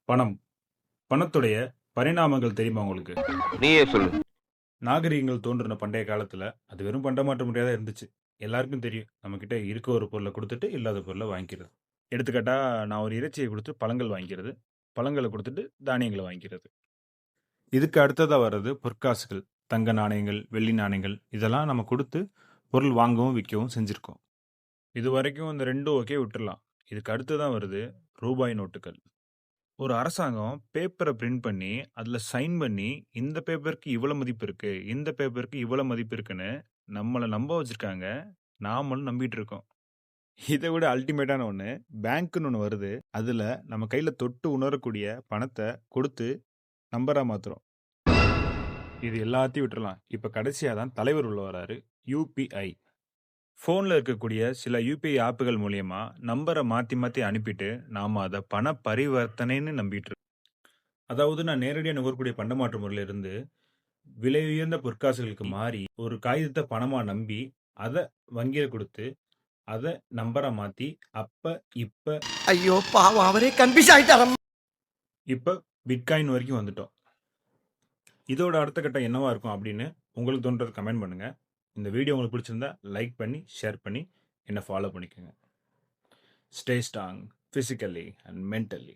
பணம். பணத்துடைய பரிணாமங்கள் தெரியுமா உங்களுக்கு? நீயே சொல்லு. நாகரீகங்கள் தோன்றின பண்டைய காலத்துல, அது வெறும் பண்டமாற்று முறையா தான் இருந்துச்சு. எல்லாருக்கும் தெரியும். நம்மகிட்ட இருக்க ஒரு பொருள குடுத்துட்டு, இல்லாத பொருள வாங்கிக்கிறது. எடுத்துக்காட்டா, நான் ஒரு இறைச்சிய குடுத்து பழங்கள் வாங்கிக்கிறது. பழங்கள குடுத்துட்டு தானியங்கள வாங்கிக்கிறது. இதுக்கு அடுத்ததா வர்றது பொற்காசுகள். தங்க நாணயங்கள், வெள்ளி நாணயங்கள் இதெல்லாம் நம்ம குடுத்து பொருள் வாங்கவும், விக்கவும் செஞ்சிருக்கோம். இதுவரைக்கும் இந்த 2ம் ஓகே விட்டுறலாம். இதுக்கு அடுத்து தான் வருது ரூபாய் நோட்டுகள். ஒரு அரசாங்கம் பேப்பர பிரிண்ட் பண்ணி, அதுல சைன் பண்ணி, இந்த பேப்பருக்கு இவ்வளோ மதிப்பு இருக்கு. இந்த பேப்பருக்கு இவ்வளோ மதிப்பு இருக்குன்னு நம்மள நம்ப வச்சிருக்காங்க. நாமளும் நம்பிட்டு இருக்கோம். இத விட அல்டிமேட்டான ஒண்ணு, பேங்க்ன்னு ஒண்ணு வருது. அதுல நம்ம கையில தொட்டு உணரக்கூடிய பணத்த குடுத்து நம்பரா மாத்துறோம். இது எல்லாத்தையும் விட்டுறலாம். இப்ப கடைசியா தான் தலைவர் உள்ள வராரு. யுபிஐ. ஃபோன்ல இருக்கக்கூடிய சில யுபிஐ ஆப்புகள் மூலியமா நம்பர மாத்தி மாத்தி அனுப்பிட்டு, நாம அத பண பரிவர்த்தனைன்னு நம்பிட்டு இருக்கோம். அதாவது நான் நேரடியா நுகரக்கூடிய பண்டமாற்று முறையில இருந்து விலை உயர்ந்த பொற்காசுகளுக்கு மாறி, ஒரு காகிதத்த பணமா நம்பி, அத வங்கியில குடுத்து, அத நம்பரா மாத்தி, அப்ப, இப்ப, ஐயோ பாவம் அவரே கன்ஃபியூஸ் ஆயிட்டாரம். இப்ப பிட்காயின் வரைக்கும் வந்துட்டோம். இதோட அடுத்த கட்டம் என்னவா இருக்கும் அப்படின்னு உங்களுக்கு தோன்றத கமெண்ட் பண்ணுங்க. இந்த வீடியோ உங்களுக்கு பிடிச்சிருந்தா லைக் பண்ணி, ஷேர் பண்ணி என்ன ஃபாலோ பண்ணிக்கோங்க. Stay strong physically and mentally.